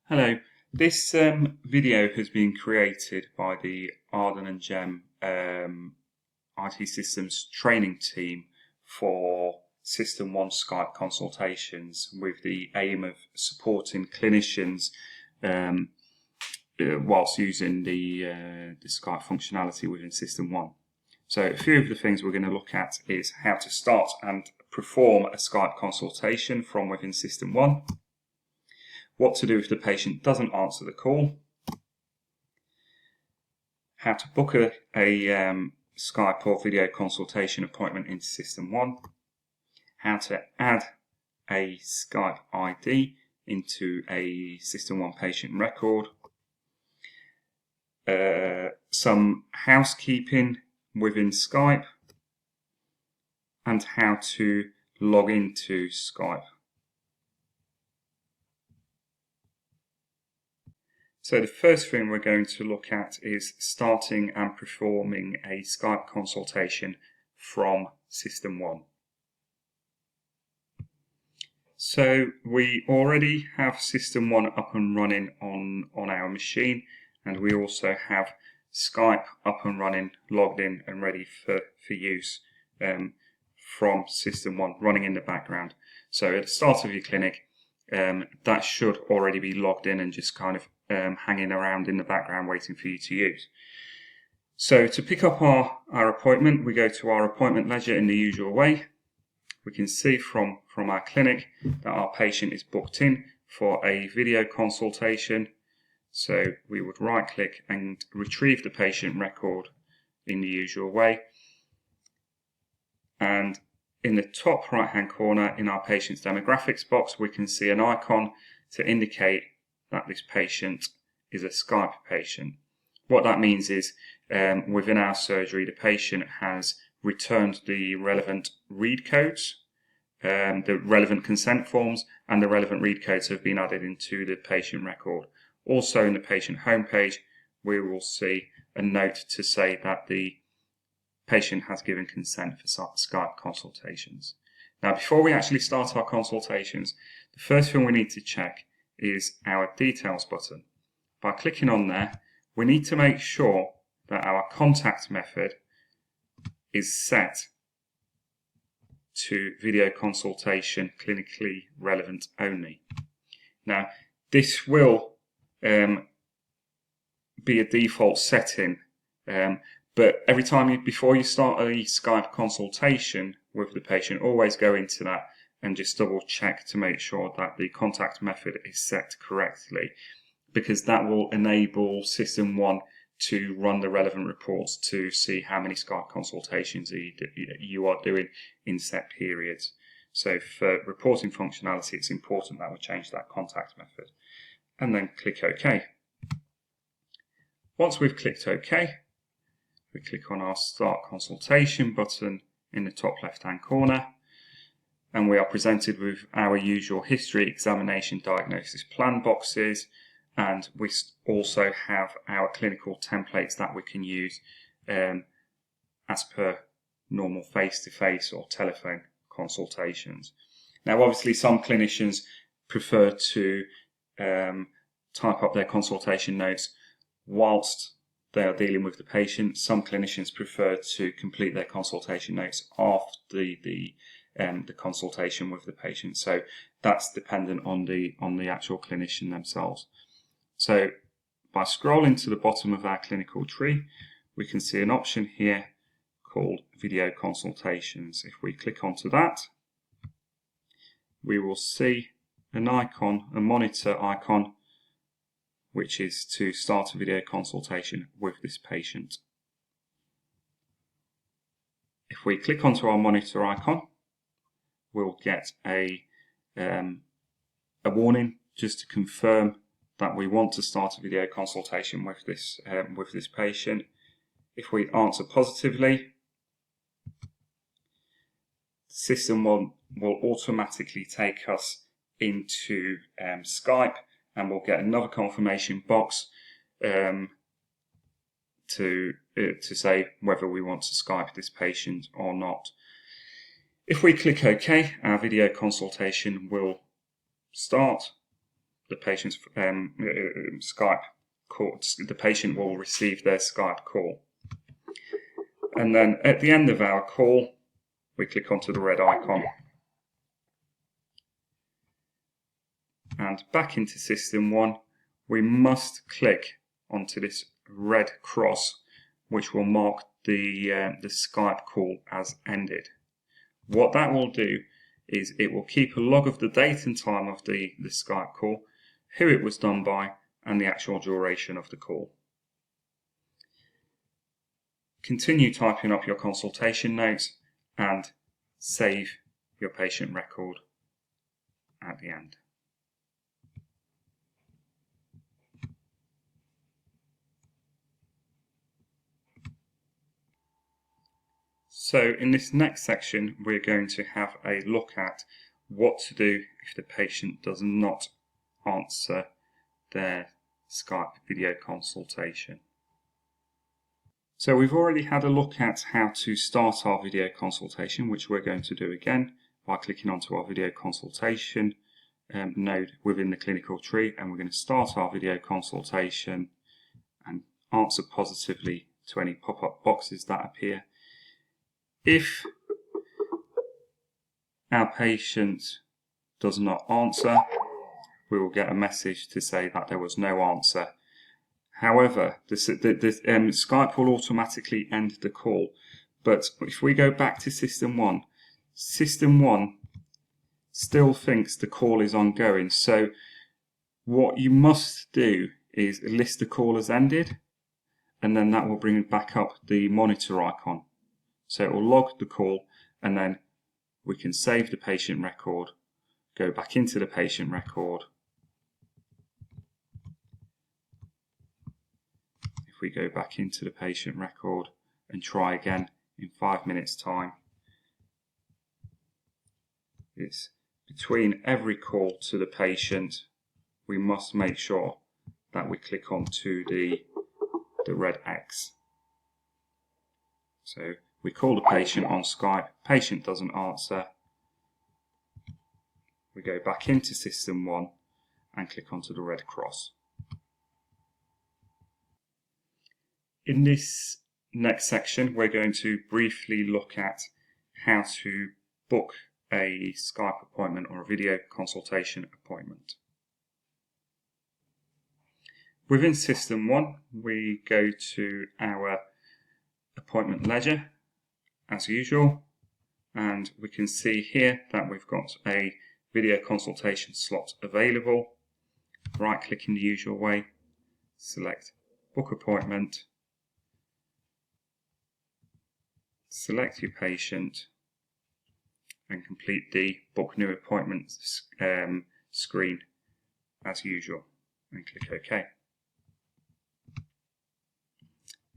Hello, this video has been created by the Arden and Gem IT Systems training team for SystmOne Skype consultations with the aim of supporting clinicians whilst using the Skype functionality within SystmOne. So a few of the things we're going to look at is how to start and perform a Skype consultation from within SystmOne, what to do if the patient doesn't answer the call, how to book a Skype or video consultation appointment into SystmOne, how to add a Skype ID into a SystmOne patient record, some housekeeping within Skype, and how to log into Skype. So the first thing we're going to look at is starting and performing a Skype consultation from SystmOne. So we already have SystmOne up and running on our machine, and we also have Skype up and running, logged in and ready for use from SystmOne running in the background. So at the start of your clinic, that should already be logged in and just kind of hanging around in the background waiting for you to use. So to pick up our appointment, we go to our appointment ledger in the usual way. We can see from our clinic that our patient is booked in for a video consultation. So we would right click and retrieve the patient record in the usual way. And in the top right hand corner in our patient's demographics box, we can see an icon to indicate that this patient is a Skype patient. What that means is within our surgery, the patient has returned the relevant read codes, the relevant consent forms, and the relevant read codes have been added into the patient record. Also in the patient homepage, we will see a note to say that the patient has given consent for Skype consultations. Now, before we actually start our consultations, the first thing we need to check is our details button. By clicking on there, we need to make sure that our contact method is set to video consultation clinically relevant only. Now, this will be a default setting, but every time before you start a Skype consultation with the patient, always go into that and just double check to make sure that the contact method is set correctly, because that will enable SystmOne to run the relevant reports to see how many Skype consultations you are doing in set periods. So for reporting functionality, it's important that we change that contact method. And then click OK. Once we've clicked OK, we click on our Start Consultation button in the top left-hand corner, and we are presented with our usual history, examination, diagnosis, plan boxes, and we also have our clinical templates that we can use as per normal face-to-face or telephone consultations. Now, obviously, some clinicians prefer to type up their consultation notes whilst they are dealing with the patient. Some clinicians prefer to complete their consultation notes after the consultation with the patient. So that's dependent on the actual clinician themselves. So by scrolling to the bottom of our clinical tree, we can see an option here called Video Consultations. If we click onto that, we will see an icon, a monitor icon, which is to start a video consultation with this patient. If we click onto our monitor icon, we'll get a warning just to confirm that we want to start a video consultation with this patient. If we answer positively, SystmOne will automatically take us into Skype, and we'll get another confirmation box to say whether we want to Skype this patient or not. If we click OK, our video consultation will start. the patient's Skype call. The patient will receive their Skype call. And then at the end of our call, we click onto the red icon. And back into SystmOne, we must click onto this red cross, which will mark the Skype call as ended. What that will do is it will keep a log of the date and time of the Skype call, who it was done by, and the actual duration of the call. Continue typing up your consultation notes and save your patient record at the end. So in this next section, we're going to have a look at what to do if the patient does not answer their Skype video consultation. So we've already had a look at how to start our video consultation, which we're going to do again by clicking onto our video consultation node within the clinical tree, and we're going to start our video consultation and answer positively to any pop-up boxes that appear. If our patient does not answer, we will get a message to say that there was no answer. However, Skype will automatically end the call. But if we go back to SystmOne, SystmOne still thinks the call is ongoing. So what you must do is list the call as ended, and then that will bring back up the monitor icon. So it will log the call, and then we can save the patient record, go back into the patient record. If we go back into the patient record and try again in 5 minutes' time, it's between every call to the patient, we must make sure that we click onto the red X. So we call the patient on Skype, patient doesn't answer. We go back into SystmOne and click onto the red cross. In this next section, we're going to briefly look at how to book a Skype appointment or a video consultation appointment. Within SystmOne, we go to our appointment ledger as usual, and we can see here that we've got a video consultation slot available. Right click in the usual way, select book appointment, select your patient, and complete the book new appointment screen as usual, and click OK.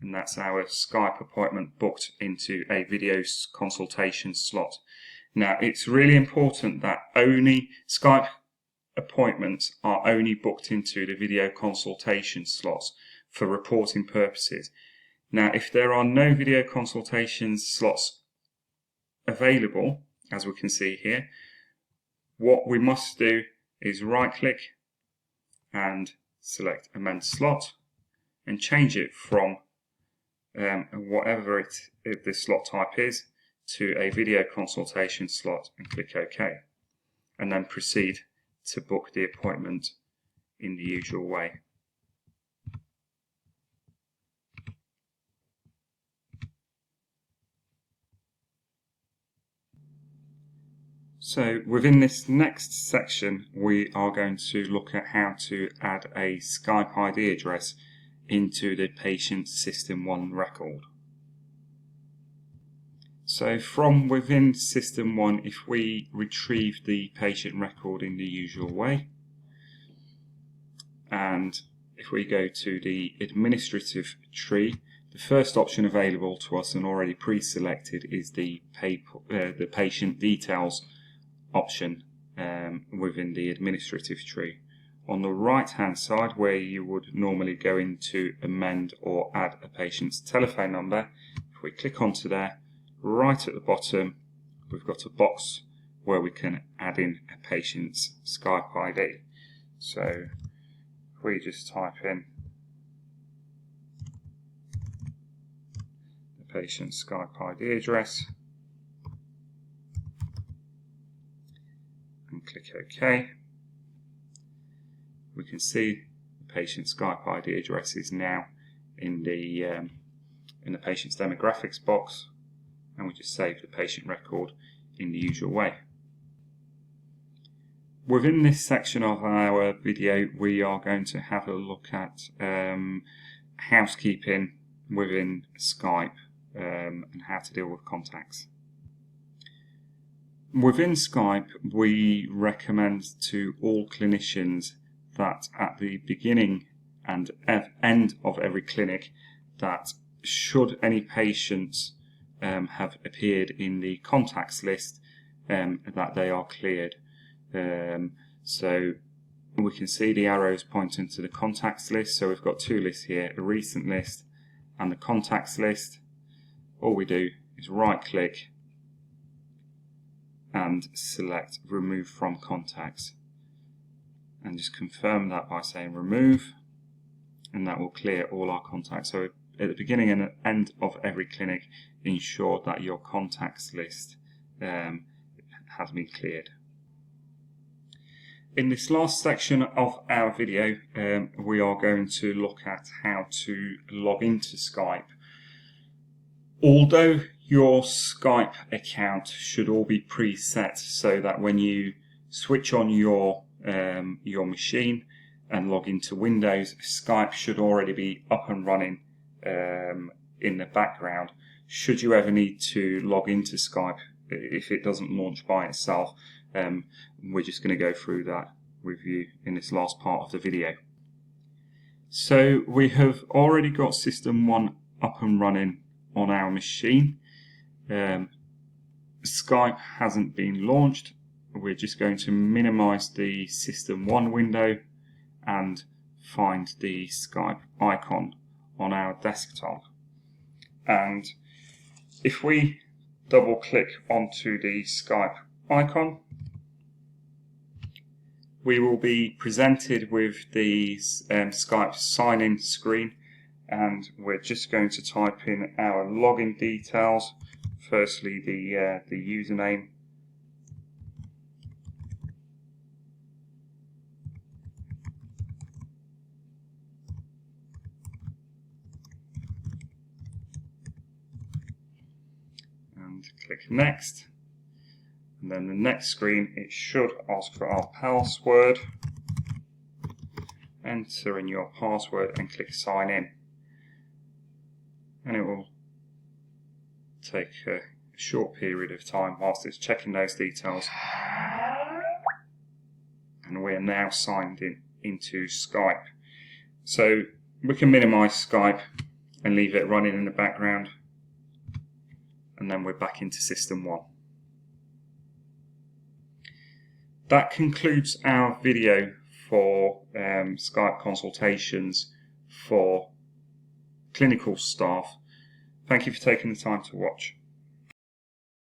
And that's our Skype appointment booked into a video consultation slot. Now, it's really important that only Skype appointments are only booked into the video consultation slots for reporting purposes. Now, if there are no video consultation slots available, as we can see here, what we must do is right click and select amend slot and change it from whatever the slot type is to a video consultation slot and click OK, and then proceed to book the appointment in the usual way. So within this next section, we are going to look at how to add a Skype ID address into the patient's SystmOne record. So from within SystmOne, if we retrieve the patient record in the usual way, and if we go to the administrative tree, the first option available to us and already pre-selected is the patient details option within the administrative tree. On the right hand side, where you would normally go in to amend or add a patient's telephone number, if we click onto there, right at the bottom we've got a box where we can add in a patient's Skype ID. So if we just type in the patient's Skype ID address and click OK, we can see the patient's Skype ID address is now in the patient's demographics box, and we just save the patient record in the usual way. Within this section of our video, we are going to have a look at housekeeping within Skype and how to deal with contacts. Within Skype, we recommend to all clinicians that at the beginning and end of every clinic, that should any patients have appeared in the contacts list, that they are cleared. So we can see the arrows pointing to the contacts list. So we've got two lists here, a recent list and the contacts list. All we do is right click and select remove from contacts, and just confirm that by saying remove, and that will clear all our contacts. So at the beginning and end of every clinic, ensure that your contacts list has been cleared. In this last section of our video, we are going to look at how to log into Skype. Although your Skype account should all be preset so that when you switch on your machine and log into Windows, Skype should already be up and running in the background. Should you ever need to log into Skype, if it doesn't launch by itself, we're just going to go through that with you in this last part of the video. So we have already got SystmOne up and running on our machine. Skype hasn't been launched. We're just going to minimize the SystmOne window and find the Skype icon on our desktop. And if we double click onto the Skype icon, we will be presented with the Skype sign-in screen, and we're just going to type in our login details. Firstly, the username, and click next. And then the next screen, it should ask for our password. Enter in your password and click sign in. And it will take a short period of time whilst it's checking those details. And we are now signed into Skype. So we can minimize Skype and leave it running in the background. And then we're back into SystmOne. That concludes our video for Skype consultations for clinical staff. Thank you for taking the time to watch.